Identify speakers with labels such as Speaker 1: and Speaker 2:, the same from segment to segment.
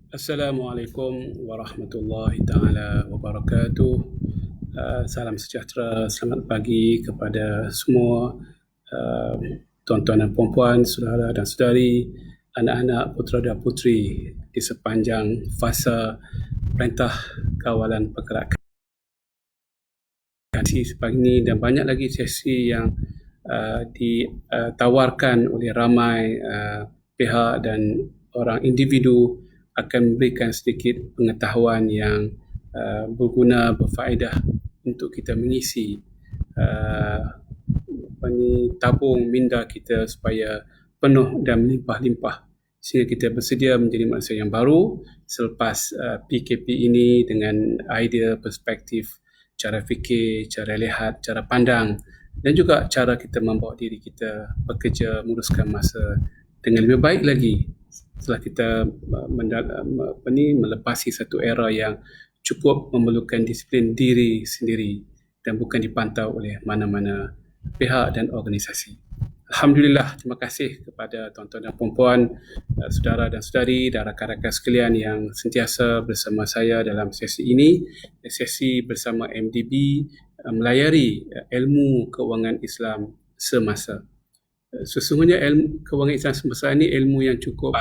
Speaker 1: Assalamualaikum warahmatullahi taala wabarakatuh. Salam sejahtera, selamat pagi kepada semua uh, tuan-tuan dan puan-puan, saudara dan saudari, anak-anak putera dan puteri di sepanjang fasa Perintah Kawalan Pergerakan sesi pagi ini, dan banyak lagi sesi yang ditawarkan oleh ramai pihak dan orang individu akan memberikan sedikit pengetahuan yang berguna, berfaedah untuk kita mengisi uh, tabung minda kita supaya penuh dan melimpah-limpah, sehingga kita bersedia menjadi manusia yang baru selepas PKP ini, dengan idea, perspektif, cara fikir, cara lihat, cara pandang, dan juga cara kita membawa diri kita bekerja menguruskan masa dengan lebih baik lagi setelah kita melepasi satu era yang cukup memerlukan disiplin diri sendiri dan bukan dipantau oleh mana-mana pihak dan organisasi. Alhamdulillah, terima kasih kepada tuan-tuan dan puan-puan, saudara dan saudari dan rakan-rakan sekalian yang sentiasa bersama saya dalam sesi ini, sesi bersama MDB melayari ilmu kewangan Islam semasa. Sesungguhnya ilmu kewangan Islam semasa ini ilmu yang cukup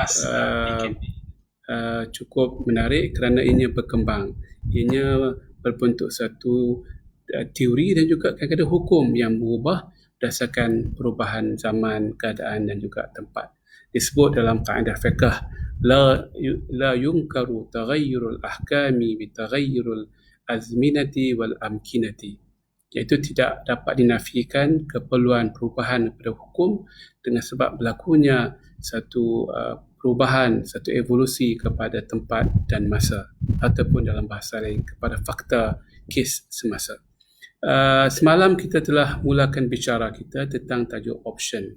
Speaker 1: menarik kerana ianya berkembang. Ianya berbentuk satu teori dan juga kadang-kadang hukum yang berubah berdasarkan perubahan zaman, keadaan dan juga tempat. Disebut dalam kaedah fiqh, la yunkaru taghayyurul ahkami bi taghayyurul azminati wal amkinati, iaitu tidak dapat dinafikan keperluan perubahan pada hukum dengan sebab berlakunya satu perubahan, satu evolusi kepada tempat dan masa, ataupun dalam bahasa lain kepada fakta kes semasa. Semalam kita telah mulakan bicara kita tentang tajuk option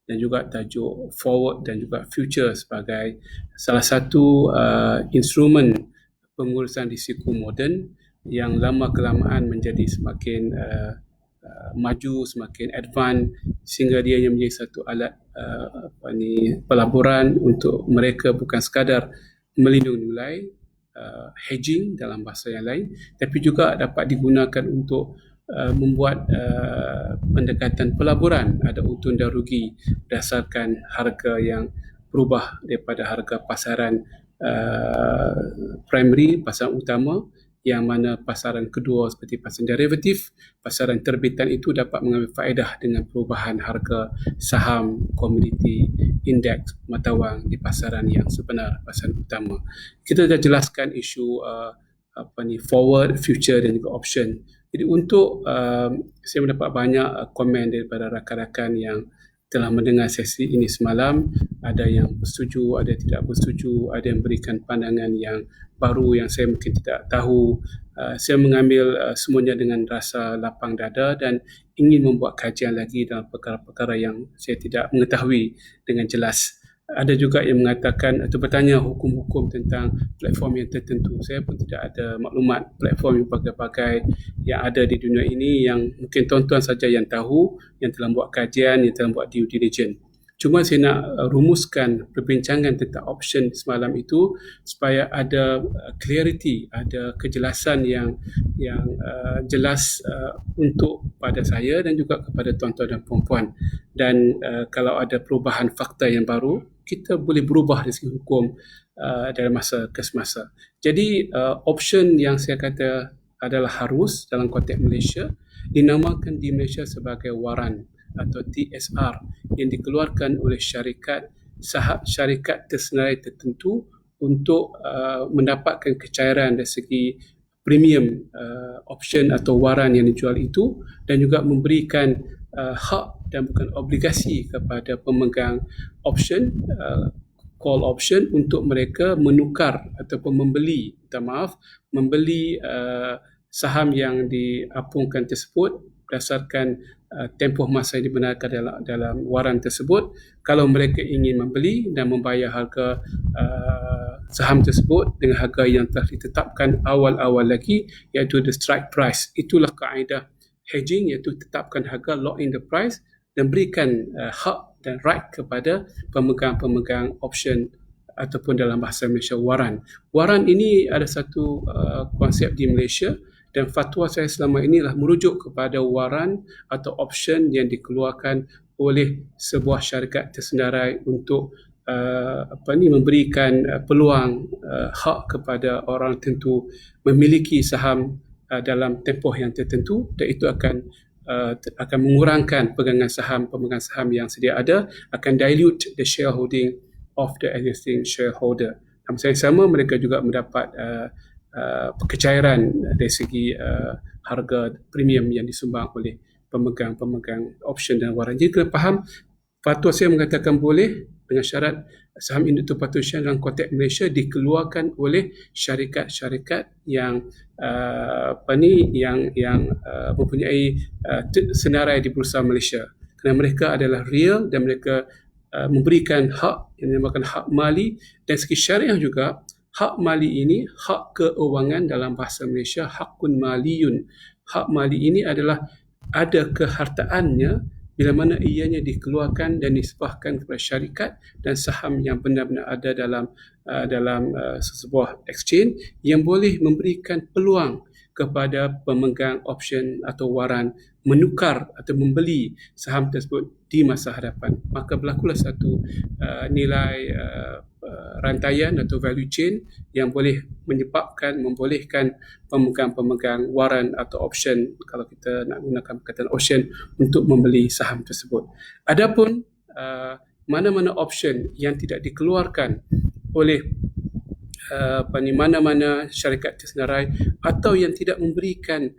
Speaker 1: dan juga tajuk forward dan juga future sebagai salah satu instrumen pengurusan risiko moden yang lama kelamaan menjadi semakin maju, semakin advance, sehingga dia yang menjadi satu alat pelaburan untuk mereka bukan sekadar melindungi nilai, hedging dalam bahasa yang lain, tapi juga dapat digunakan untuk membuat pendekatan pelaburan, ada untung dan rugi berdasarkan harga yang berubah daripada harga pasaran primary, pasaran utama, yang mana pasaran kedua seperti pasaran derivatif, pasaran terbitan itu dapat mengambil faedah dengan perubahan harga saham, komoditi, indeks mata wang di pasaran yang sebenar, pasaran utama. Kita dah jelaskan isu forward, future dan juga option. Jadi untuk saya mendapat banyak komen daripada rakan-rakan yang telah mendengar sesi ini semalam. Ada yang bersetuju, ada yang tidak bersetuju, ada yang berikan pandangan yang baru yang saya mungkin tidak tahu. Saya mengambil semuanya dengan rasa lapang dada dan ingin membuat kajian lagi dalam perkara-perkara yang saya tidak mengetahui dengan jelas. Ada juga yang mengatakan atau bertanya hukum-hukum tentang platform yang tertentu. Saya pun tidak ada maklumat platform yang berbagai-bagai yang ada di dunia ini, yang mungkin tuan-tuan saja yang tahu, yang telah buat kajian, yang telah buat due diligence. Cuma saya nak rumuskan perbincangan tentang option semalam itu supaya ada clarity, ada kejelasan yang jelas untuk pada saya dan juga kepada tuan-tuan dan puan-puan. Dan kalau ada perubahan fakta yang baru, kita boleh berubah dari segi hukum dari masa ke semasa. Jadi option yang saya kata adalah harus dalam konteks Malaysia, dinamakan di Malaysia sebagai waran atau TSR yang dikeluarkan oleh syarikat tersenarai tertentu untuk mendapatkan kecairan dari segi premium option atau waran yang dijual itu, dan juga memberikan hak dan bukan obligasi kepada pemegang option, call option, untuk mereka menukar ataupun membeli saham yang diapungkan tersebut berdasarkan tempoh masa yang dibenarkan dalam waran tersebut. Kalau mereka ingin membeli dan membayar harga saham tersebut dengan harga yang telah ditetapkan awal-awal lagi, iaitu the strike price. Itulah kaedah hedging, iaitu tetapkan harga, lock in the price, dan berikan hak dan right kepada pemegang-pemegang option ataupun dalam bahasa Malaysia waran. Waran ini ada satu konsep di Malaysia, dan fatwa saya selama inilah merujuk kepada waran atau option yang dikeluarkan oleh sebuah syarikat tersenarai untuk memberikan peluang hak kepada orang tertentu memiliki saham dalam tempoh yang tertentu, dan itu akan mengurangkan pemegang saham yang sedia ada, akan dilute the shareholding of the existing shareholder. Dalam masa yang sama, mereka juga mendapat kecairan dari segi harga premium yang disumbang oleh pemegang option dan waran. Jadi kena faham, fatwa saya mengatakan boleh dengan syarat saham induk terpatusan dalam konteks Malaysia dikeluarkan oleh syarikat-syarikat yang mempunyai senarai di Bursa Malaysia, kerana mereka adalah real dan mereka memberikan hak yang dinamakan hak mali, dan segi syariah juga. Hak mali ini hak keuangan dalam bahasa Malaysia, hakun maliyun. Hak mali ini adalah ada kehartaannya bila mana ianya dikeluarkan dan disebahkan kepada syarikat dan saham yang benar-benar ada dalam sebuah exchange yang boleh memberikan peluang kepada pemegang option atau waran menukar atau membeli saham tersebut di masa hadapan. Maka berlakulah satu nilai rantaian atau value chain yang boleh membolehkan pemegang-pemegang waran atau option, kalau kita nak gunakan perkataan option, untuk membeli saham tersebut. Adapun mana-mana option yang tidak dikeluarkan oleh mana-mana syarikat tersenarai atau yang tidak memberikan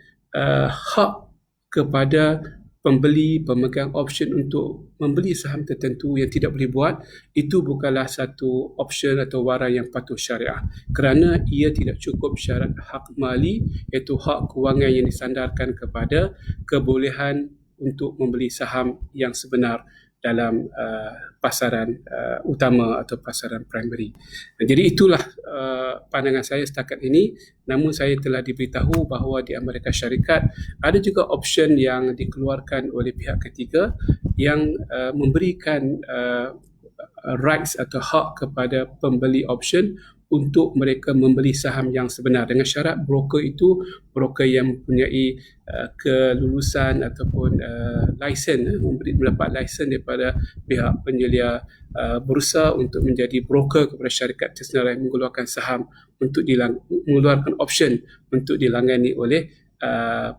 Speaker 1: hak kepada pemegang option untuk membeli saham tertentu yang tidak boleh buat, itu bukanlah satu option atau waran yang patuh syariah, kerana ia tidak cukup syarat hak mali, iaitu hak kewangan yang disandarkan kepada kebolehan untuk membeli saham yang sebenar dalam pasaran utama atau pasaran primary. Jadi itulah pandangan saya setakat ini. Namun saya telah diberitahu bahawa di Amerika Syarikat ada juga option yang dikeluarkan oleh pihak ketiga yang memberikan rights atau hak kepada pembeli option untuk mereka membeli saham yang sebenar, dengan syarat broker itu broker yang mempunyai kelulusan ataupun lisen, mendapat lisen daripada pihak penyelia bursa untuk menjadi broker kepada syarikat tersenarai mengeluarkan saham untuk mengeluarkan option untuk dilangani oleh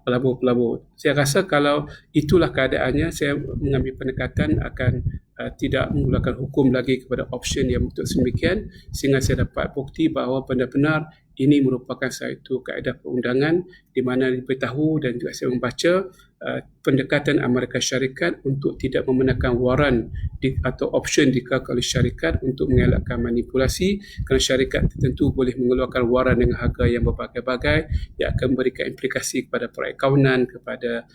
Speaker 1: pelabur-pelabur. Saya rasa kalau itulah keadaannya, saya mengambil pendekatan akan tidak menggunakan hukum lagi kepada option yang bentuk sedemikian, sehingga saya dapat bukti bahawa benar-benar ini merupakan satu kaedah perundangan di mana diberitahu, dan juga saya membaca pendekatan Amerika Syarikat untuk tidak membenarkan waran atau option dikeluarkan oleh syarikat untuk mengelakkan manipulasi, kerana syarikat tertentu boleh mengeluarkan waran dengan harga yang berbagai-bagai yang akan memberikan implikasi kepada perakaunan, kepada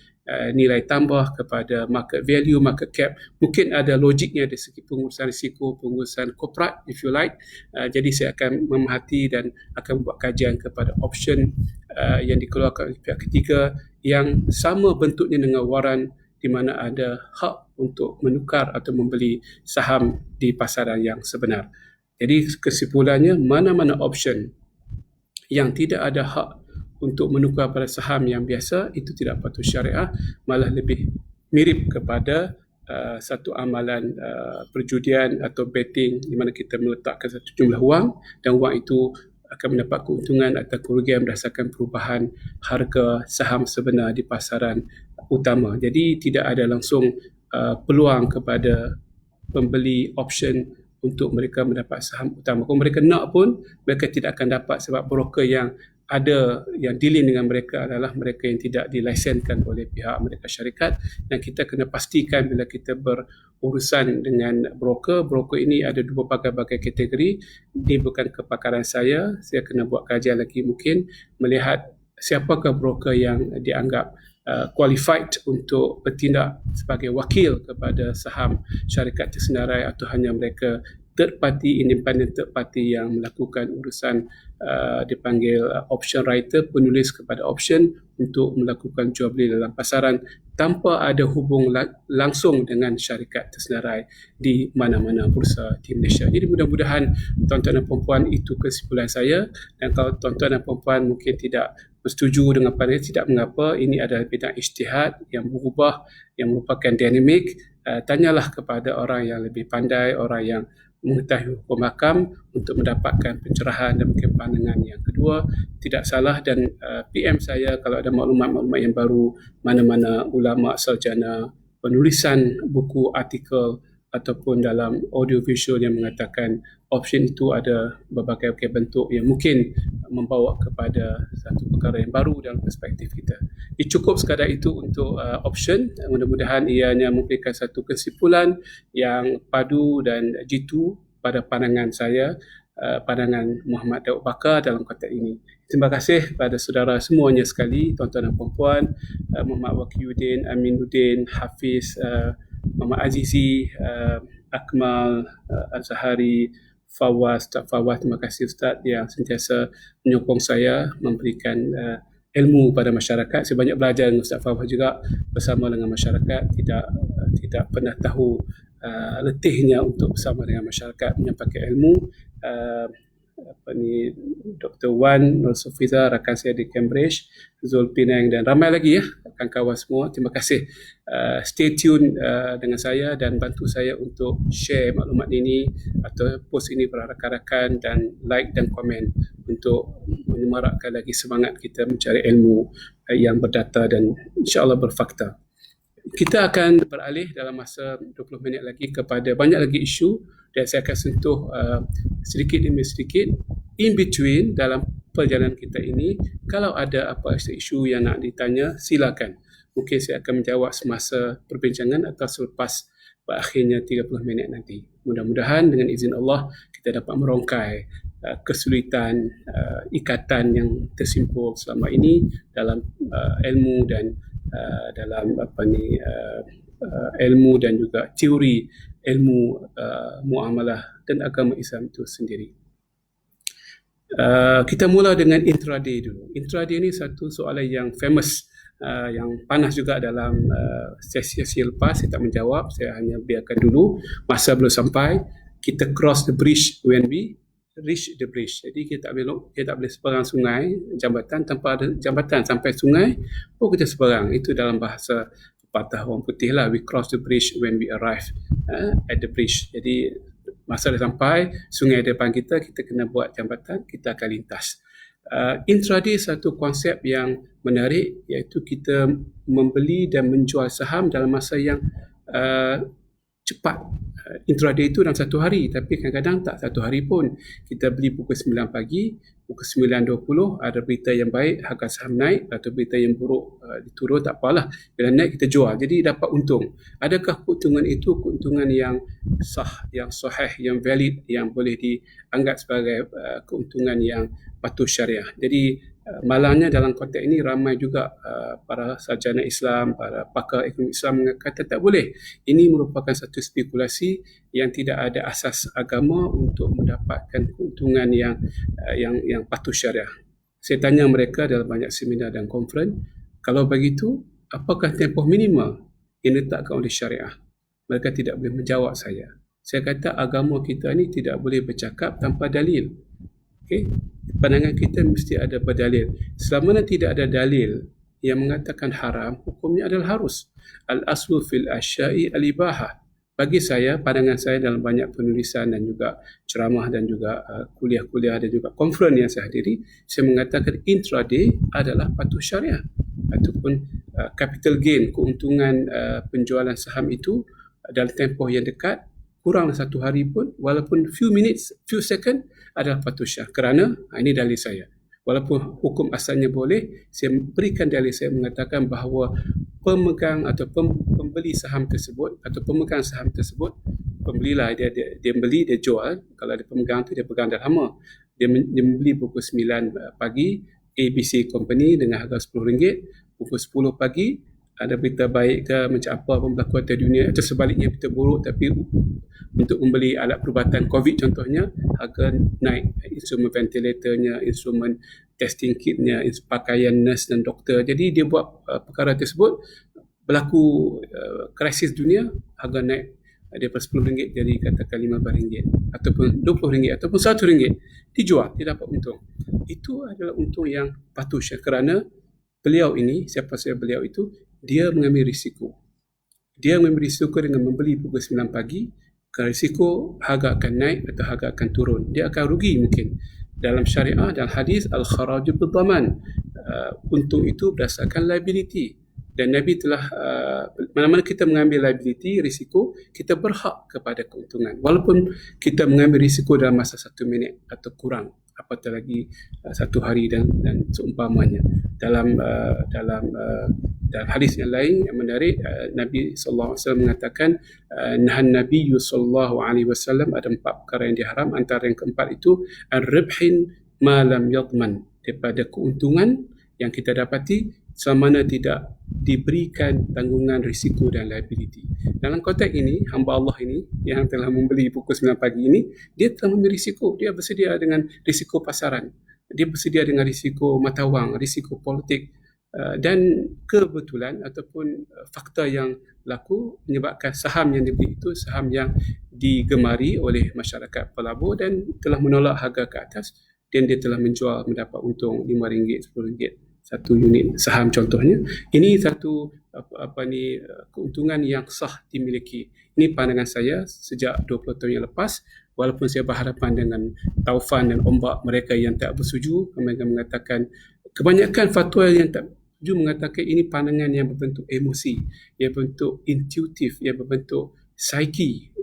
Speaker 1: nilai tambah, kepada market value, market cap. Mungkin ada logiknya dari segi pengurusan risiko, pengurusan corporate if you like. Jadi saya akan memerhati dan akan buat kajian kepada option yang dikeluarkan oleh pihak ketiga yang sama bentuknya dengan waran, di mana ada hak untuk menukar atau membeli saham di pasaran yang sebenar. Jadi kesimpulannya, mana-mana option yang tidak ada hak untuk menukar pada saham yang biasa, itu tidak patuh syariah, malah lebih mirip kepada satu amalan perjudian atau betting, di mana kita meletakkan satu jumlah wang dan wang itu akan mendapat keuntungan atau kerugian berdasarkan perubahan harga saham sebenar di pasaran utama. Jadi tidak ada langsung peluang kepada pembeli option untuk mereka mendapat saham utama. Kalau mereka nak pun, mereka tidak akan dapat, sebab broker yang ada yang dealing dengan mereka adalah mereka yang tidak dilesenkan oleh pihak Amerika Syarikat. Dan kita kena pastikan bila kita berurusan dengan broker ini ada dua berbagai kategori. Ini bukan kepakaran saya kena buat kajian lagi, mungkin melihat siapakah broker yang dianggap qualified untuk bertindak sebagai wakil kepada saham syarikat tersenarai, atau hanya mereka third party, independent third party yang melakukan urusan dipanggil option writer, penulis kepada option untuk melakukan jual beli dalam pasaran tanpa ada hubung langsung dengan syarikat tersenarai di mana-mana bursa di Malaysia. Jadi mudah-mudahan tuan-tuan dan puan-puan itu kesimpulan saya, dan kalau tuan-tuan dan puan-puan mungkin tidak bersetuju dengan pandangan, tidak mengapa, ini adalah bidang ijtihad yang berubah, yang merupakan dinamik. Tanyalah kepada orang yang lebih pandai, orang yang mengetahui hukum hakam untuk mendapatkan pencerahan dan mungkin pandangan yang kedua. Tidak salah, dan PM saya kalau ada maklumat-maklumat yang baru, mana-mana ulama sarjana penulisan buku, artikel ataupun dalam audio visual yang mengatakan option itu ada berbagai bentuk yang mungkin membawa kepada satu perkara yang baru dalam perspektif kita. Cukup sekadar itu untuk option. Mudah-mudahan ianya memberikan satu kesimpulan yang padu dan jitu pada pandangan saya, pandangan Muhammad Daud Bakar dalam konteks ini. Terima kasih kepada saudara semuanya sekali, tuan-tuan dan puan-puan, Muhammad Waqiuddin, Aminuddin, Hafiz, Muhammad Azizi, Akmal, Azhari, Fawaz, Ustaz Fawaz. Terima kasih Ustaz yang sentiasa menyokong saya, memberikan ilmu pada masyarakat. Saya banyak belajar dengan Ustaz Fawaz juga bersama dengan masyarakat. Tidak pernah tahu letihnya untuk bersama dengan masyarakat menyampaikan ilmu. Dr. Wan, Nur Sufiza, rakan saya di Cambridge, Zul Penang dan ramai lagi kawan-kawan semua. Terima kasih. Stay tune dengan saya dan bantu saya untuk share maklumat ini atau post ini kepada rakan-rakan, dan like dan komen untuk menyemarakkan lagi semangat kita mencari ilmu yang berdata dan insya-Allah berfakta. Kita akan beralih dalam masa 20 minit lagi kepada banyak lagi isu, dan saya akan sentuh sedikit demi sedikit in between dalam perjalanan kita ini. Kalau ada apa isu yang nak ditanya, silakan. Mungkin saya akan menjawab semasa perbincangan atau selepas berakhirnya 30 minit nanti. Mudah-mudahan dengan izin Allah kita dapat merongkai kesulitan, ikatan yang tersimpul selama ini dalam ilmu dan dalam ilmu dan juga teori ilmu muamalah dan agama Islam itu sendiri. Kita mula dengan intraday dulu. Intraday ini satu soalan yang famous, yang panas juga dalam sesi lepas. Saya tak menjawab, saya hanya biarkan dulu. Masa belum sampai, kita cross the bridge when we reach the bridge. Jadi kita tak boleh seberang sungai, jambatan, tanpa ada jambatan sampai sungai, kita seberang. Itu dalam bahasa pepatah orang putih lah. We cross the bridge when we arrive at the bridge. Jadi masa dah sampai sungai depan kita, kita kena buat jambatan, kita akan lintas. Intraday satu konsep yang menarik, iaitu kita membeli dan menjual saham dalam masa yang cepat. Intraday itu dalam satu hari, tapi kadang-kadang tak satu hari pun. Kita beli pukul 9 pagi, pukul 9.20 ada berita yang baik, harga saham naik, atau berita yang buruk diturun, tak apalah. Bila naik kita jual, jadi dapat untung. Adakah keuntungan itu keuntungan yang sah, yang sahih, yang valid, yang boleh dianggap sebagai keuntungan yang patuh syariah? Jadi malangnya dalam konteks ini ramai juga para sarjana Islam, para pakar ekonomi Islam mengatakan tak boleh. Ini merupakan satu spekulasi yang tidak ada asas agama untuk mendapatkan keuntungan yang patuh syariah. Saya tanya mereka dalam banyak seminar dan konferen, kalau begitu, apakah tempoh minimal yang diletakkan oleh syariah? Mereka tidak boleh menjawab saya. Saya kata agama kita ni tidak boleh bercakap tanpa dalil. Okay? Pandangan kita mesti ada berdalil. Selama tidak ada dalil yang mengatakan haram, hukumnya adalah harus. Al-aslu fil asya'i al-ibahah. Bagi saya, pandangan saya dalam banyak penulisan dan juga ceramah dan juga kuliah-kuliah dan juga konferen yang saya hadiri, saya mengatakan intraday adalah patuh syariah ataupun capital gain, keuntungan penjualan saham itu dalam tempoh yang dekat, kurang satu hari pun, walaupun few minutes, few second, adalah patuh syariah. Kerana ini dalil saya. Walaupun hukum asalnya boleh, saya berikan dalil saya mengatakan bahawa pemegang atau pembeli saham tersebut atau pemegang saham tersebut, pembelilah dia beli, dia jual. Kalau ada pemegang tu, dia pegang dah lama. Dia membeli pukul 9 pagi ABC Company dengan harga RM10. Pukul 10 pagi ada berita baik ke macam apa pun berlaku atas dunia, atau sebaliknya berita buruk tapi untuk membeli alat perubatan COVID contohnya, harga naik, instrumen ventilatornya, instrumen testing kitnya, pakaian nurse dan doktor. Jadi dia buat perkara tersebut, berlaku krisis dunia, harga naik daripada RM10 jadi katakan RM15 ataupun RM20 ataupun RM100, dijual, dia dapat untung. Itu adalah untung yang patut, kerana beliau ini, siapa saya beliau itu, dia mengambil risiko. Dia mengambil risiko dengan membeli pukul 9 pagi, kerana risiko harga akan naik atau harga akan turun. Dia akan rugi mungkin. Dalam syariah dan hadis, al-kharaju bid-dhaman. Untung itu berdasarkan liability. Dan Nabi telah, mana-mana kita mengambil liability, risiko, kita berhak kepada keuntungan. Walaupun kita mengambil risiko dalam masa 1 minit atau kurang, apatah lagi 1 hari dan seumpamanya. Dalam hadis yang lain yang menarik, Nabi SAW mengatakan, nahan Nabi SAW, ada 4 perkara yang diharam. Antara yang keempat itu, ar-ribhin ma lam yadman, daripada keuntungan yang kita dapati selama mana tidak diberikan tanggungan risiko dan liability. Dalam konteks ini, hamba Allah ini yang telah membeli pukul 9 pagi ini, dia telah memberi risiko. Dia bersedia dengan risiko pasaran, dia bersedia dengan risiko mata wang, risiko politik, dan kebetulan ataupun fakta yang berlaku menyebabkan saham yang dibeli itu saham yang digemari oleh masyarakat pelabur dan telah menolak harga ke atas, dan dia telah menjual, mendapat untung RM5, RM10 satu unit saham contohnya. Ini satu keuntungan yang sah dimiliki. Ini pandangan saya sejak 20 tahun yang lepas, walaupun saya berhadapan dengan taufan dan ombak mereka yang tak bersetuju. Mereka mengatakan, kebanyakan fatwa yang tak bersetuju mengatakan ini pandangan yang berbentuk emosi, yang berbentuk intuitif, yang berbentuk psyche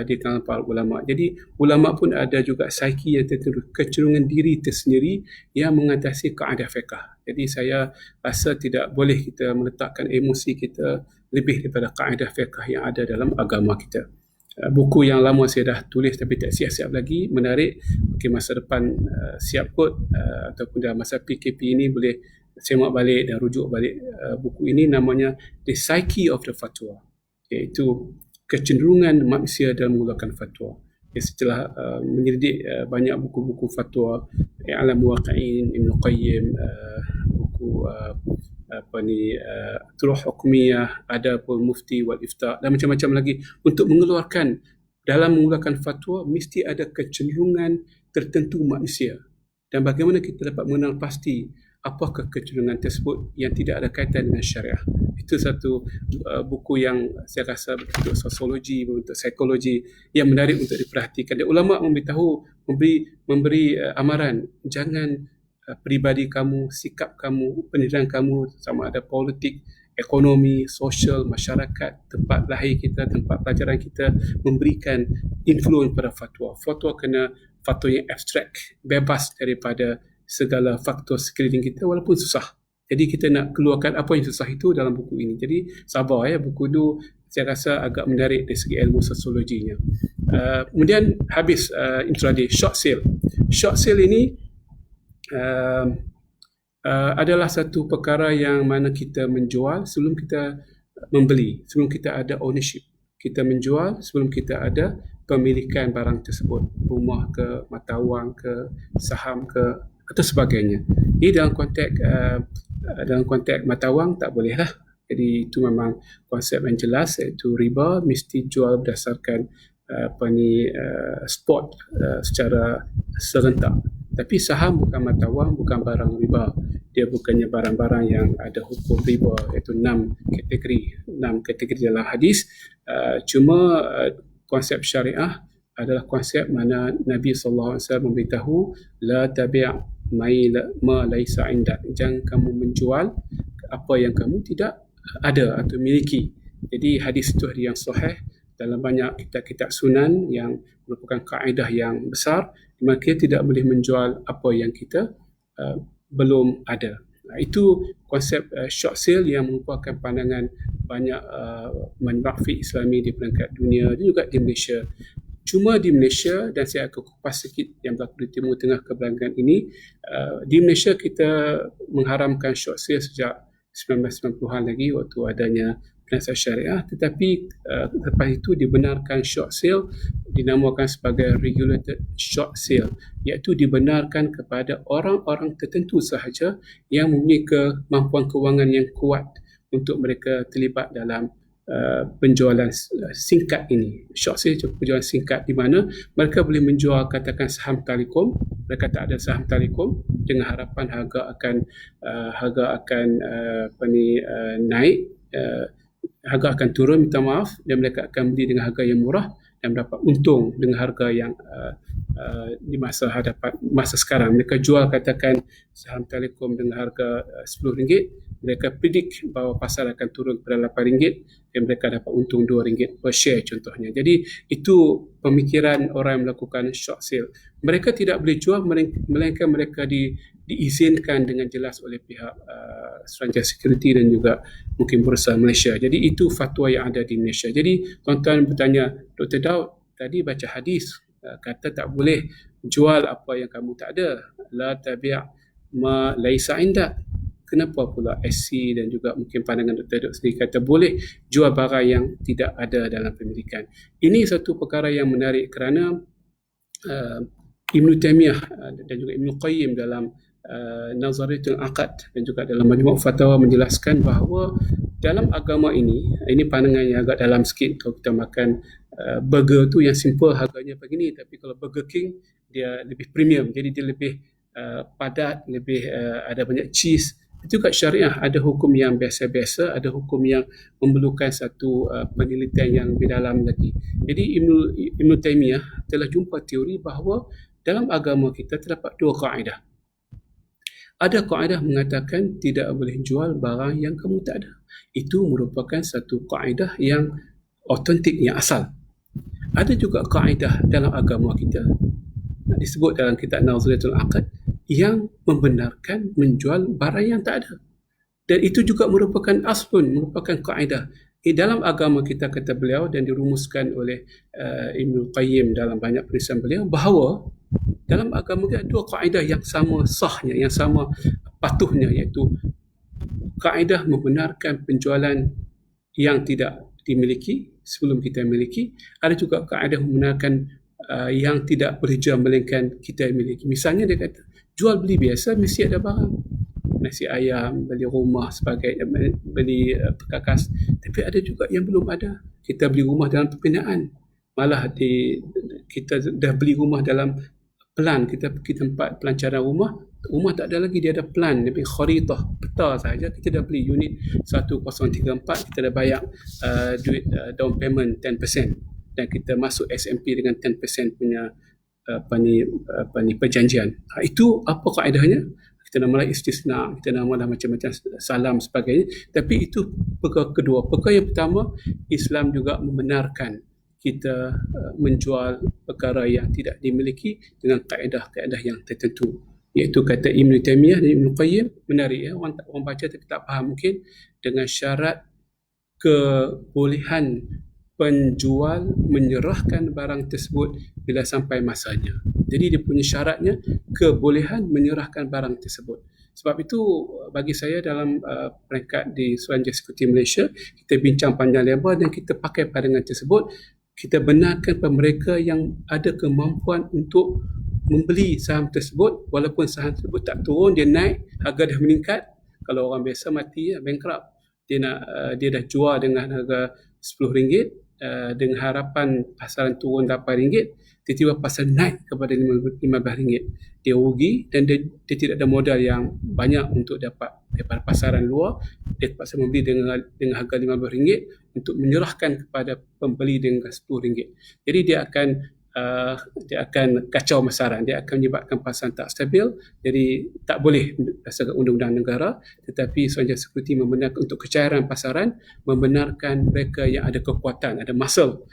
Speaker 1: di kalangan para ulama. Jadi ulama pun ada juga psyche yang tertentu, kecenderungan diri tersendiri yang mengatasi kaedah fiqh. Jadi saya rasa tidak boleh kita meletakkan emosi kita lebih daripada kaedah fiqh yang ada dalam agama kita. Buku yang lama saya dah tulis tapi tak siap-siap lagi, menarik. Mungkin masa depan siap kot, ataupun dalam masa PKP ini boleh semak balik dan rujuk balik buku ini. Namanya The Psyche of the Fatwa, iaitu kecenderungan manusia dalam mengeluarkan fatwa. Setelah menyelidik banyak buku-buku fatwa, I'lam Waqi'in, Ibn Qayyim, buku Turuh Hukmiyah, Adabul Mufti wal Ifta, dan macam-macam lagi, untuk mengeluarkan, dalam mengeluarkan fatwa mesti ada kecenderungan tertentu manusia, dan bagaimana kita dapat mengenal pasti apakah kecenderungan tersebut yang tidak ada kaitan dengan syariah. Itu satu buku yang saya rasa berbentuk sosiologi, berbentuk psikologi yang menarik untuk diperhatikan. Dan ulama memberitahu, memberi amaran, jangan peribadi kamu, sikap kamu, pendidikan kamu, sama ada politik, ekonomi, sosial, masyarakat, tempat lahir kita, tempat pelajaran kita, memberikan influence pada fatwa. Fatwa kena fatwa yang abstrak, bebas daripada segala faktor sekeliling kita, walaupun susah. Jadi kita nak keluarkan apa yang susah itu dalam buku ini. Jadi sabar ya, buku itu saya rasa agak menarik dari segi ilmu sosiologinya. Kemudian habis intraday, short sale. Short sale ini adalah satu perkara yang mana kita menjual sebelum kita membeli, sebelum kita ada ownership. Kita menjual sebelum kita ada pemilikan barang tersebut, rumah ke, mata wang ke, saham ke, atau sebagainya. Ini dalam konteks mata wang tak boleh lah. Jadi itu memang konsep yang jelas, iaitu riba, mesti jual berdasarkan spot, secara serentak. Tapi saham bukan mata wang, bukan barang riba. Dia bukannya barang-barang yang ada hukum riba, iaitu 6 kategori dalam hadis. Cuma konsep syariah adalah konsep mana Nabi SAW memberitahu, la tabi' ma laisa indak, jangan kamu menjual apa yang kamu tidak ada atau miliki. Jadi hadis itu hadis yang sahih dalam banyak kitab-kitab sunan yang merupakan kaedah yang besar, di mana kita tidak boleh menjual apa yang kita belum ada. Itu konsep short sale yang merupakan pandangan banyak manfaat Islami di peringkat dunia dan juga di Malaysia. Cuma di Malaysia, dan saya akan kupas sikit yang berlaku di Timur Tengah kebelakangan ini, di Malaysia kita mengharamkan short sale sejak 1990-an lagi waktu adanya penasihat syariah, tetapi lepas itu dibenarkan short sale, dinamakan sebagai regulated short sale, iaitu dibenarkan kepada orang-orang tertentu sahaja yang mempunyai kemampuan kewangan yang kuat untuk mereka terlibat dalam penjualan singkat ini. Short sale itu penjualan singkat di mana mereka boleh menjual katakan saham Telekom, mereka tak ada saham Telekom dengan harapan harga akan naik, harga akan turun, minta maaf, dan mereka akan beli dengan harga yang murah dan mendapat untung dengan harga yang di masa sekarang. Mereka jual katakan saham Telekom dengan harga RM10, mereka predict bahawa pasar akan turun kepada RM8 dan mereka dapat untung RM2 per share contohnya. Jadi itu pemikiran orang yang melakukan short sale. Mereka tidak boleh jual melainkan mereka diizinkan dengan jelas oleh pihak Suruhanjaya Security dan juga mungkin Bursa Malaysia. Jadi itu fatwa yang ada di Malaysia. Jadi tuan-tuan bertanya, Dr. Daud tadi baca hadis kata tak boleh jual apa yang kamu tak ada, la tabi' ma laisa indak. Kenapa pula SC dan juga mungkin pandangan Dr. Daud sendiri kata boleh jual barang yang tidak ada dalam pemilikan? Ini satu perkara yang menarik kerana Ibn Taymiyah dan juga Ibn Qayyim dalam Nazariyatul Aqad dan juga dalam Majmu' Fatawa menjelaskan bahawa dalam agama ini pandangan yang agak dalam sikit. Kalau kita makan burger tu yang simple harganya begini, tapi kalau Burger King dia lebih premium, jadi dia lebih padat, lebih ada banyak cheese. Itu kat syariah ada hukum yang biasa-biasa, ada hukum yang memerlukan satu penelitian yang lebih dalam lagi. Jadi Ibn Taymiyah telah jumpa teori bahawa dalam agama kita terdapat dua kaedah. Ada kaedah mengatakan tidak boleh jual barang yang kamu tak ada. Itu merupakan satu kaedah yang autentik, yang asal. Ada juga kaedah dalam agama kita disebut dalam kitab Nazariyatul Aqad yang membenarkan menjual barang yang tak ada. Dan itu juga merupakan aslun, merupakan kaedah. Dalam agama kita, kata beliau, dan dirumuskan oleh Ibn Qayyim dalam banyak penulisan beliau, bahawa dalam agama kita ada dua kaedah yang sama sahnya, yang sama patuhnya, iaitu kaedah membenarkan penjualan yang tidak dimiliki sebelum kita miliki. Ada juga kaedah membenarkan yang tidak boleh jual melainkan kita miliki. Misalnya dia kata jual beli biasa mesti ada barang, nasi ayam, beli rumah sebagainya, beli perkakas. Tapi ada juga yang belum ada. Kita beli rumah dalam pembinaan, malah kita dah beli rumah dalam plan, kita pergi tempat pelancaran rumah tak ada lagi, dia ada plan, lebih kharitah, peta sahaja, kita dah beli unit 1034, kita dah bayar duit down payment 10%, dan kita masuk SMP dengan 10% punya perjanjian. Itu apa kaedahnya? Kita namalah istisna, kita namalah macam-macam salam sebagainya. Tapi itu perkara kedua. Perkara yang pertama, Islam juga membenarkan kita menjual perkara yang tidak dimiliki dengan kaedah-kaedah yang tertentu. Iaitu kata Ibn Taymiyah dan Ibn Qayyim, menarik ya, orang baca tapi tak faham mungkin, dengan syarat kebolehan penjual menyerahkan barang tersebut bila sampai masanya. Jadi dia punya syaratnya kebolehan menyerahkan barang tersebut. Sebab itu bagi saya dalam peringkat di Suruhanjaya Security Malaysia, kita bincang panjang lebar dan kita pakai pandangan tersebut. Kita benarkan kepada mereka yang ada kemampuan untuk membeli saham tersebut, walaupun saham tersebut tak turun, dia naik, harga dah meningkat. Kalau orang biasa mati, bankrupt. Dia dah jual dengan harga RM10, dengan harapan pasaran turun RM8, tiba-tiba pasar naik kepada RM15. Dia rugi dan dia tidak ada modal yang banyak untuk dapat daripada pasaran luar. Dia terpaksa membeli dengan harga RM15 untuk menyerahkan kepada pembeli dengan RM10. Jadi dia akan kacau pasaran, dia akan menyebabkan pasaran tak stabil. Jadi tak boleh berdasarkan undang-undang negara, tetapi Suruhanjaya Security membenarkan untuk kecairan pasaran, membenarkan mereka yang ada kekuatan, ada muscle,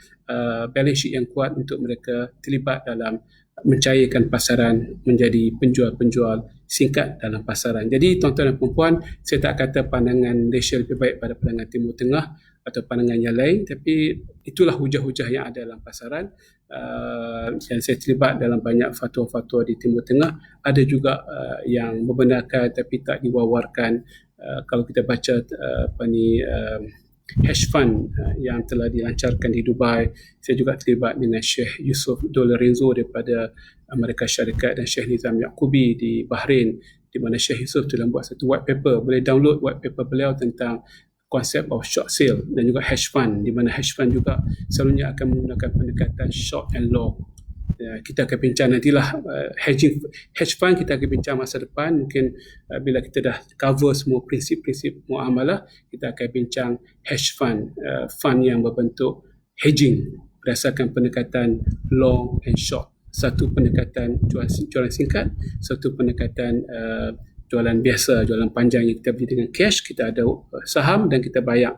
Speaker 1: balance sheet yang kuat untuk mereka terlibat dalam mencairkan pasaran menjadi penjual-penjual singkat dalam pasaran. Jadi tuan-tuan dan puan-puan, saya tak kata pandangan Malaysia lebih baik pada pandangan Timur Tengah atau pandangan yang lain, tapi itulah hujah-hujah yang ada dalam pasaran. Dan saya terlibat dalam banyak fatwa-fatwa di Timur Tengah. Ada juga yang membenarkan tapi tak diwawarkan kalau kita baca hash fund yang telah dilancarkan di Dubai. Saya juga terlibat dengan Syekh Yusuf Dol Lorenzo daripada Amerika Syarikat dan Syekh Nizam Yaqubi di Bahrain, di mana Syekh Yusuf telah buat satu white paper. Boleh download white paper beliau tentang konsep of short sale dan juga hash fund, di mana hash fund juga selalunya akan menggunakan pendekatan short and long. Kita akan bincang nantilah hedge fund, kita akan bincang masa depan. Mungkin bila kita dah cover semua prinsip-prinsip muamalah, kita akan bincang hedge fund, fund yang berbentuk hedging berdasarkan pendekatan long and short. Satu pendekatan jualan singkat, satu pendekatan jualan biasa, jualan panjang yang kita beli dengan cash, kita ada saham dan kita bayar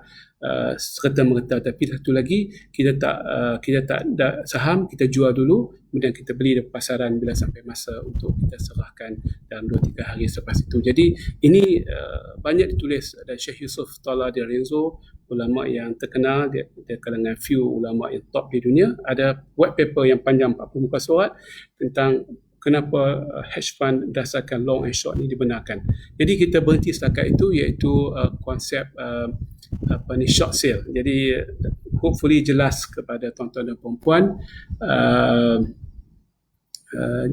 Speaker 1: serta-merta. Tapi satu lagi, kita tak ada saham, kita jual dulu, kemudian kita beli di pasaran bila sampai masa untuk kita serahkan dalam 2-3 hari selepas itu. Jadi ini banyak ditulis dari Syekh Yusuf Dol Lorenzo, ulama yang terkenal di kalangan few ulama yang top di dunia. Ada white paper yang panjang 40 muka surat tentang kenapa hedge fund berdasarkan long and short ni dibenarkan. Jadi kita berhenti setakat itu, iaitu konsep short sale. Jadi hopefully jelas kepada tuan-tuan dan puan-puan.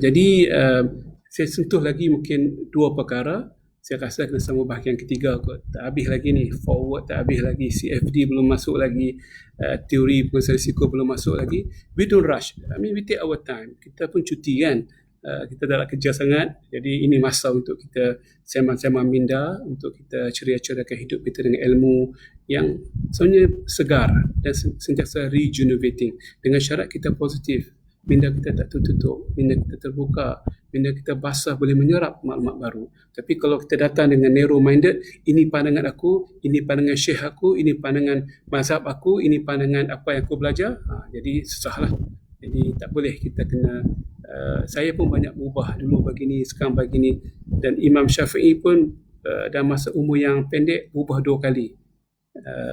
Speaker 1: Jadi saya sentuh lagi mungkin 2 perkara. Saya rasa kena sambung bahagian ketiga kot. Tak habis lagi ni, forward tak habis lagi, CFD belum masuk lagi, teori pengusaha risiko belum masuk lagi. We don't rush. I mean, we take our time. Kita pun cuti kan. Kita dah kerja sangat, jadi ini masa untuk kita sembang-sembang minda, untuk kita ceria-ceriakan hidup kita dengan ilmu yang sebenarnya segar dan sentiasa rejuvenating, dengan syarat kita positif, minda kita tak tertutup, minda kita terbuka, minda kita basah boleh menyerap maklumat baru. Tapi kalau kita datang dengan narrow minded, ini pandangan aku, ini pandangan syekh aku, ini pandangan mazhab aku, ini pandangan apa yang aku belajar, jadi susahlah. Jadi tak boleh, kita kena saya pun banyak berubah, dulu begini, sekarang begini. Dan Imam Syafi'i pun dalam masa umur yang pendek berubah 2 kali.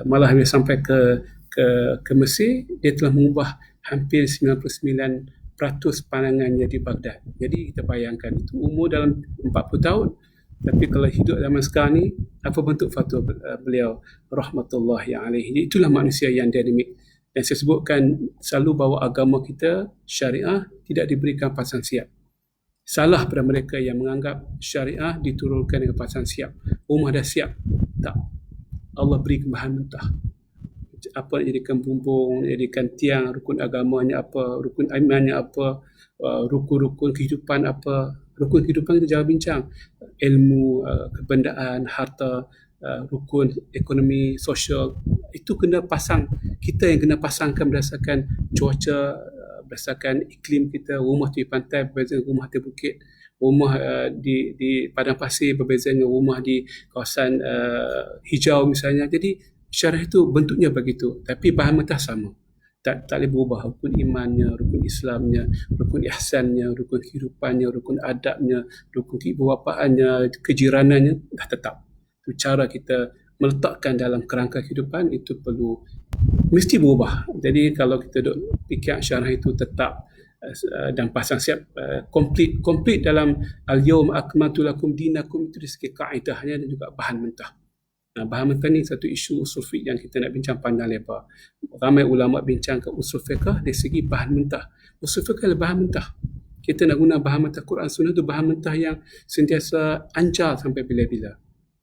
Speaker 1: Malah bila sampai ke Mesir, dia telah mengubah hampir 99% pandangannya di Baghdad. Jadi kita bayangkan, itu umur dalam 40 tahun. Tapi kalau hidup zaman sekarang ni, apa bentuk fatwa beliau rahmatullahi alaihi. Itulah manusia yang dinamik. Dan saya sebutkan selalu bahawa agama kita, syariah, tidak diberikan pasang siap. Salah pada mereka yang menganggap syariah diturunkan dengan pasang siap. Rumah dah siap. Tak. Allah beri bahan mentah. Apa nak jadikan bumbung, jadikan tiang, rukun agamanya apa, rukun imannya apa, rukun-rukun kehidupan apa. Rukun kehidupan kita jangan bincang. Ilmu, kebendaan, harta, rukun ekonomi, sosial, itu kena pasang. Kita yang kena pasangkan berdasarkan cuaca, berdasarkan iklim kita. Rumah di pantai berbeza dengan rumah di bukit, rumah di padang pasir berbeza dengan rumah di kawasan hijau misalnya. Jadi syariah itu bentuknya begitu, tapi bahan mentah sama. Tak boleh berubah. Rukun imannya, rukun Islamnya, rukun ihsannya, rukun kehidupannya, rukun adabnya, rukun keibubapaan, kejiranannya dah tetap. Itu cara kita meletakkan dalam kerangka kehidupan, itu perlu mesti berubah. Jadi kalau kita duk fikir syariah itu tetap dan pasang siap, komplit dalam al-yawm akmaltu lakum dinakum, itu dari segi kaedahnya dan juga bahan mentah. Bahan mentah ni satu isu usul fiqh yang kita nak bincang panjang lebar. Ramai ulama bincang ke usul fiqh dari segi bahan mentah. Usul fiqh adalah bahan mentah. Kita nak guna bahan mentah Quran Sunnah, itu bahan mentah yang sentiasa ancar sampai bila-bila.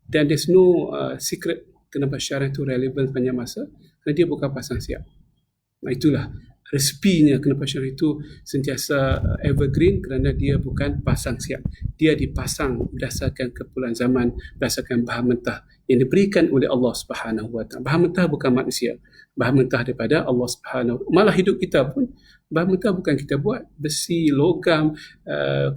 Speaker 1: Dan there's no secret kenapa syariah itu relevan sepanjang masa, kerana dia bukan pasang siap. Itulah resepinya kenapa syariah itu sentiasa evergreen, kerana dia bukan pasang siap. Dia dipasang berdasarkan keperluan zaman, berdasarkan bahan mentah yang diberikan oleh Allah Subhanahu Wa Taala. Bahan mentah bukan manusia, bahan mentah daripada Allah Subhanahu. Malah hidup kita pun bahan mentah bukan kita buat. Besi, logam,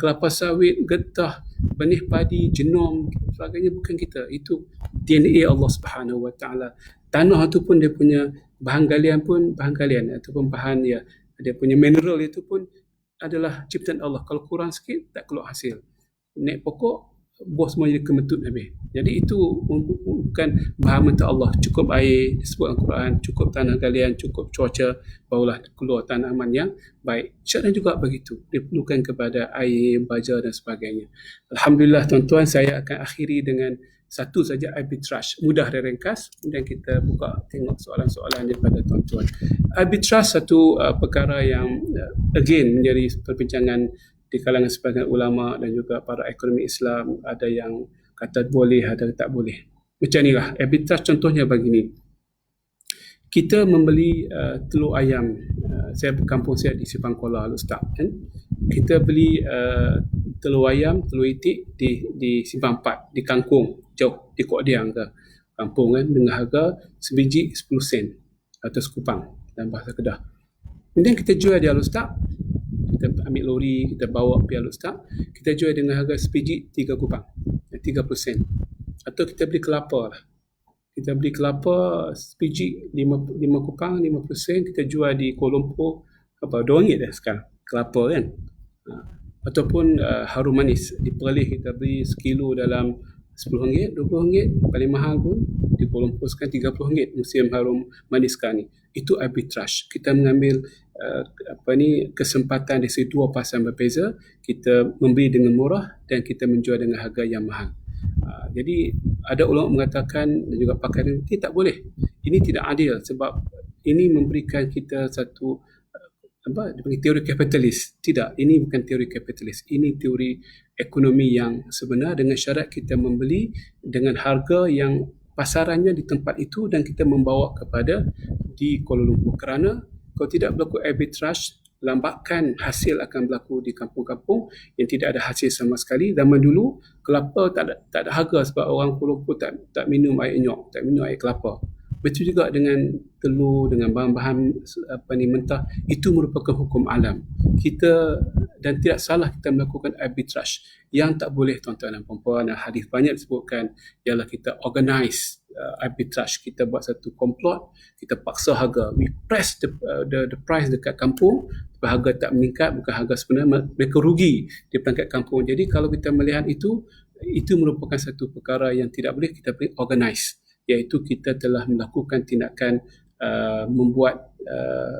Speaker 1: kelapa sawit, getah, benih padi, genom, sebagainya bukan kita. Itu DNA Allah Subhanahu Wa Taala. Tanah itu pun dia punya bahan galian pun bahan galian, ataupun bahan dia punya mineral itu pun adalah ciptaan Allah. Kalau kurang sikit tak keluar hasil. Naik pokok, buah semua jadi kemetut habis. Jadi itu bukan bahan mentah Allah. Cukup air, disebut Al-Quran, cukup tanah galian, cukup cuaca, barulah keluar tanaman yang baik. Syariah juga begitu. Diperlukan kepada air, baja dan sebagainya. Alhamdulillah tuan-tuan, saya akan akhiri dengan Satu saja arbitrage, mudah dan ringkas. Kemudian kita buka tengok soalan-soalan daripada tuan-tuan. Arbitrage satu perkara yang again menjadi perbincangan di kalangan sebahagian ulama dan juga para ekonomi Islam. Ada yang kata boleh, ada yang tak boleh. Macam inilah arbitrage. Contohnya begini, kita membeli telur ayam. Saya kampung saya di Simpang Kuala Ustaz, kan? Kita beli telur ayam, telur itik di Simpang 4, di Kangkung, jauh di Kok Diang ke kampung, kan, dengan harga sebiji 10 sen atau sekupang dalam bahasa Kedah. Kemudian kita jual di Al-Ustaz, kita ambil lori, kita bawa pergi Al-Ustaz, kita jual dengan harga sebiji 3 kupang, 30 sen. Atau kita beli kelapa lah. Kita beli kelapa sebiji 5 kupang, 50 sen, kita jual di Kuala Lumpur apa, RM2 dah sekarang kelapa, kan. Ataupun harum manis di Perlis, kita beli sekilo dalam RM10, RM20, paling mahal pun di Kuala Lumpur sekarang RM30 musim harum manis sekarang ni. Itu arbitrage. Kita mengambil kesempatan dari dua pasar berbeza, kita membeli dengan murah dan kita menjual dengan harga yang mahal. Jadi ada ulama mengatakan dan juga pakar ini tak boleh. Ini tidak adil sebab ini memberikan kita satu teori kapitalis. Tidak, ini bukan teori kapitalis. Ini teori ekonomi yang sebenar dengan syarat kita membeli dengan harga yang pasarannya di tempat itu dan kita membawa kepada di Kuala Lumpur. Kerana kalau tidak berlaku arbitrage, lambakan hasil akan berlaku di kampung-kampung yang tidak ada hasil sama sekali. Zaman dulu kelapa tak ada harga sebab orang Kuala Lumpur tak minum air nyok, tak minum air kelapa. Betul juga dengan telur, dengan bahan-bahan mentah. Itu merupakan hukum alam. Kita, dan tidak salah kita melakukan arbitrage. Yang tak boleh, tuan-tuan dan puan-puan, hadis banyak disebutkan ialah kita organize arbitrage. Kita buat satu komplot, kita paksa harga. We press the price dekat kampung, harga tak meningkat, bukan harga sebenar, mereka rugi di pelangkat kampung. Jadi kalau kita melihat itu merupakan satu perkara yang tidak boleh kita boleh organize, iaitu kita telah melakukan tindakan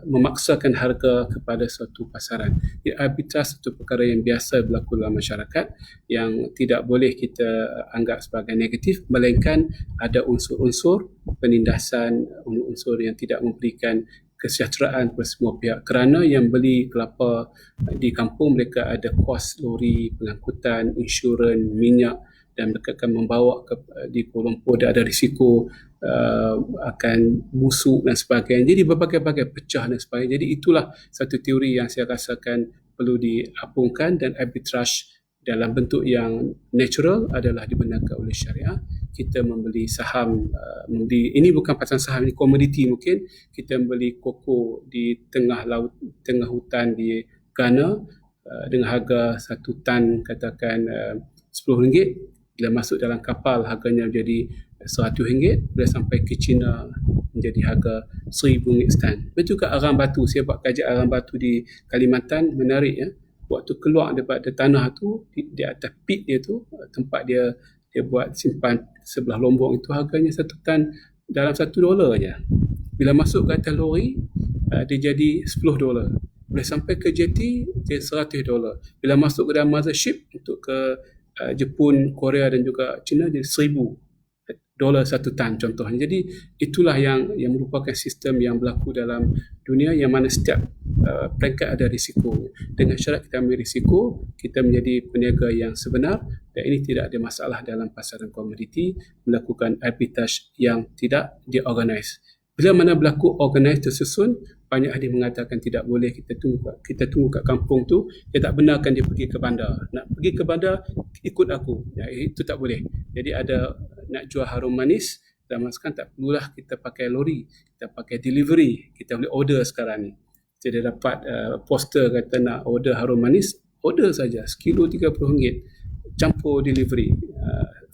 Speaker 1: memaksakan harga kepada suatu pasaran. Arbitrage satu perkara yang biasa berlaku dalam masyarakat yang tidak boleh kita anggap sebagai negatif, melainkan ada unsur-unsur penindasan, unsur yang tidak memberikan kesejahteraan kepada semua pihak. Kerana yang beli kelapa di kampung, mereka ada kos lori, pengangkutan, insurans, minyak, dan mereka akan membawa di Kuala Lumpur, dan ada risiko akan busuk dan sebagainya. Jadi berbagai-bagai pecah dan sebagainya. Jadi itulah satu teori yang saya rasakan perlu diapungkan, dan arbitrage dalam bentuk yang natural adalah dibenarkan oleh syariah. Kita membeli saham, ini bukan pasal saham, ini komoditi mungkin. Kita membeli koko di tengah laut, tengah hutan di Ghana dengan harga satu tan katakan RM10. Bila masuk dalam kapal harganya menjadi RM100, bila sampai ke China menjadi harga RM1,000 setan. Betul juga arang batu. Saya buat kajian arang batu di Kalimantan, menarik ya. Waktu keluar daripada tanah tu, di atas pit dia tu, tempat dia buat simpan sebelah Lombok itu, harganya satu tan dalam $1 je. Bila masuk ke atas lori, dia jadi $10. Bila sampai ke jeti, dia $100. Bila masuk ke dalam mothership untuk ke Jepun, Korea dan juga China, jadi $1,000 satu tan contohnya. Jadi itulah yang merupakan sistem yang berlaku dalam dunia, yang mana setiap peringkat ada risiko. Dengan syarat kita ambil risiko, kita menjadi peniaga yang sebenar, dan ini tidak ada masalah dalam pasaran komoditi melakukan arbitrage yang tidak diorganize. Bila mana berlaku organize tersusun, banyak ahli mengatakan tidak boleh, kita tunggu kat kampung tu, dia tak benarkan dia pergi ke bandar. Nak pergi ke bandar, ikut aku. Ya, itu tak boleh. Jadi ada nak jual harum manis, zaman sekarang tak perlulah kita pakai lori, kita pakai delivery, kita boleh order sekarang ni. Jadi dapat poster kata nak order harum manis, order saja, sekilo RM30, campur delivery,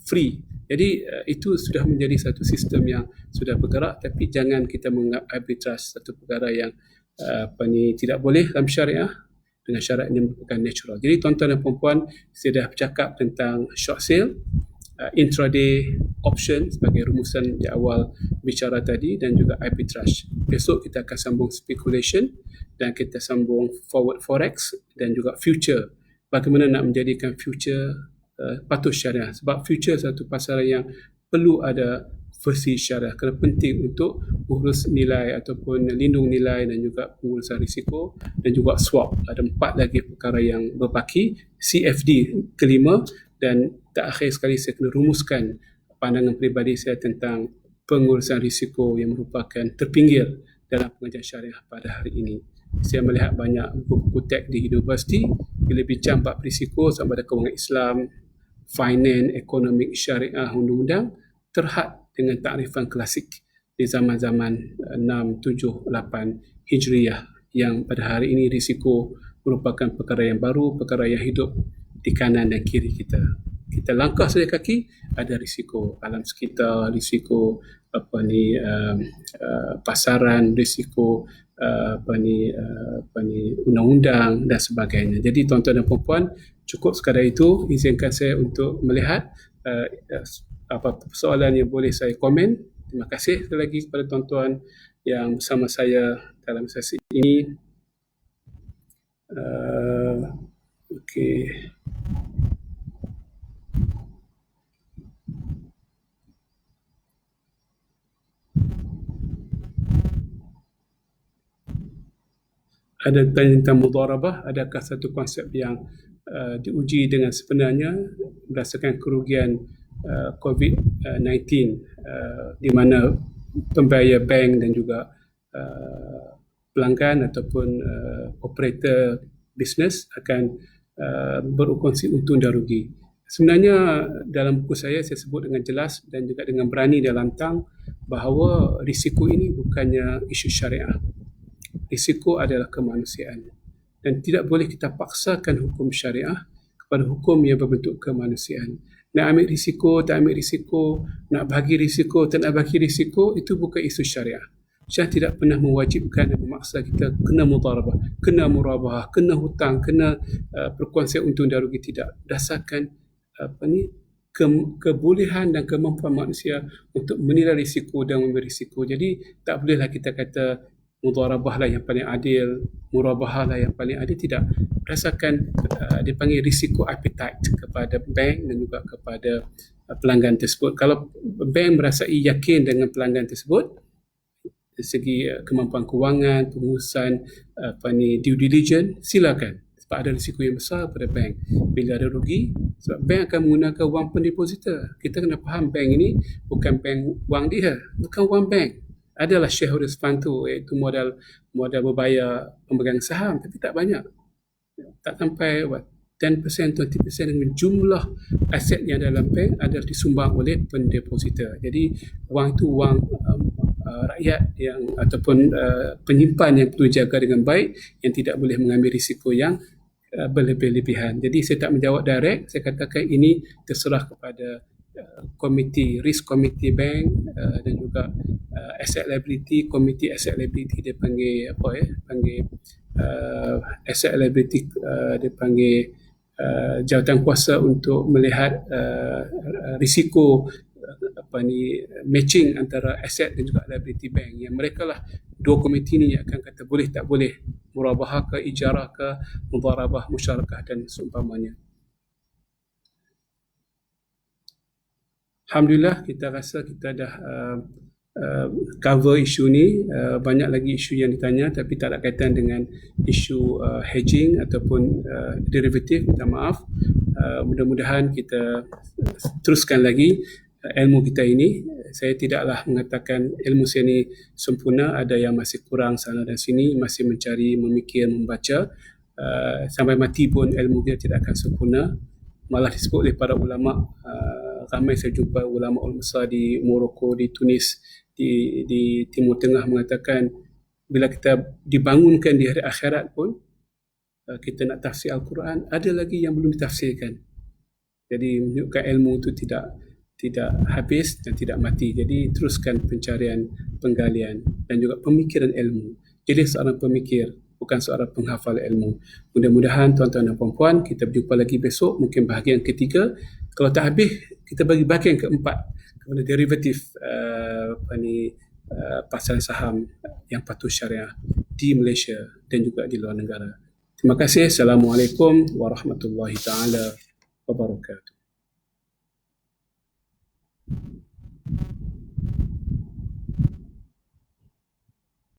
Speaker 1: free. Jadi itu sudah menjadi satu sistem yang sudah bergerak, tapi jangan kita menganggap arbitrage satu perkara yang tidak boleh dalam syariah, dengan syarat ini merupakan natural. Jadi tuan-tuan dan puan-puan, saya dah bercakap tentang short sale, intraday option sebagai rumusan di awal bicara tadi, dan juga arbitrage. Besok kita akan sambung speculation, dan kita sambung forward forex, dan juga future. Bagaimana nak menjadikan future patuh syariah, sebab future satu pasaran yang perlu ada versi syariah, kerana penting untuk urus nilai ataupun lindung nilai dan juga pengurusan risiko dan juga swap. Ada 4 lagi perkara yang berbaki. CFD kelima, dan terakhir sekali saya kena rumuskan pandangan peribadi saya tentang pengurusan risiko yang merupakan terpinggir dalam pengajian syariah pada hari ini. Saya melihat banyak buku-buku teks di universiti bila bincang bab risiko sama ada kewangan Islam, finance, ekonomi, syariah, undang-undang, terhad dengan takrifan klasik di zaman-zaman 6, 7, 8 Hijriyah, yang pada hari ini risiko merupakan perkara yang baru, perkara yang hidup di kanan dan kiri kita. Kita langkah saja kaki, ada risiko alam sekitar, risiko pasaran, risiko undang-undang dan sebagainya. Jadi tuan-tuan dan puan-puan, cukup sekadar itu. Izinkan saya untuk melihat apa persoalan yang boleh saya komen. Terima kasih sekali lagi kepada tuan-tuan yang bersama saya dalam sesi ini. Okey. Ada tentang mudharabah, adakah satu konsep yang diuji dengan sebenarnya berdasarkan kerugian COVID-19 di mana pembayar bank dan juga pelanggan ataupun operator bisnes akan berkongsi untung dan rugi. Sebenarnya dalam buku saya sebut dengan jelas dan juga dengan berani dan lantang bahawa risiko ini bukannya isu syariah. Risiko adalah kemanusiaan dan tidak boleh kita paksakan hukum syariah kepada hukum yang berbentuk kemanusiaan. Nak ambil risiko, tak ambil risiko, nak bagi risiko, tak nak bagi risiko, itu bukan isu syariah. Syariah tidak pernah mewajibkan dan memaksa kita kena mudharabah, kena murabahah, kena hutang, kena perkongsian untung dan rugi. Tidak. Berdasarkan kebolehan dan kemampuan manusia untuk menilai risiko dan memberi risiko. Jadi tak bolehlah kita kata mudharabah lah yang paling adil, murabahah lah yang paling adil. Tidak. Berdasarkan dipanggil risiko appetite kepada bank dan juga kepada pelanggan tersebut. Kalau bank merasai yakin dengan pelanggan tersebut dari segi kemampuan kewangan, pengurusan due diligence, silakan. Sebab ada risiko yang besar pada bank. Bila ada rugi, sebab bank akan menggunakan wang pendepositor. Kita kena faham bank ini bukan bank wang dia, bukan wang bank. Adalah shareholders fund tu, iaitu modal berbayar pemegang saham, tapi tak banyak. Tak sampai 10%, 20% dengan jumlah aset yang dalam bank adalah disumbang oleh pendepositor. Jadi wang itu wang rakyat yang ataupun penyimpan yang perlu jaga dengan baik, yang tidak boleh mengambil risiko yang berlebih-lebihan. Jadi saya tak menjawab direct, saya katakan ini terserah kepada komiti risk committee bank dan juga asset liability, komiti asset liability dia panggil asset liability dia panggil jawatan kuasa untuk melihat risiko matching antara asset dan juga liability bank, yang mereka lah dua komiti ni yang akan kata boleh tak boleh murabahah ke, ijarah ke, mudharabah, musyarakah dan seumpamanya. Alhamdulillah, kita rasa kita dah cover isu ni. Banyak lagi isu yang ditanya tapi tak ada kaitan dengan isu hedging ataupun derivatif. Minta maaf. Mudah-mudahan kita teruskan lagi ilmu kita ini. Saya tidaklah mengatakan ilmu saya ni sempurna. Ada yang masih kurang sana dan sini, masih mencari, memikir, membaca. Sampai mati pun ilmu dia tidak akan sempurna. Malah disebut oleh para ulama, ramai saya jumpa ulama besar di Morocco, di Tunis, di Timur Tengah mengatakan bila kita dibangunkan di hari akhirat pun kita nak tafsir Al-Quran, ada lagi yang belum ditafsirkan. Jadi menunjukkan ilmu itu tidak habis dan tidak mati. Jadi teruskan pencarian, penggalian dan juga pemikiran ilmu. Jadi seorang pemikir, bukan seorang penghafal ilmu. Mudah-mudahan tuan-tuan dan puan-puan, kita berjumpa lagi besok, mungkin bahagian ketiga. Kalau tak habis, kita bagi bahagian keempat kepada derivatif pasaran saham yang patuh syariah di Malaysia dan juga di luar negara. Terima kasih. Assalamualaikum warahmatullahi taala wabarakatuh.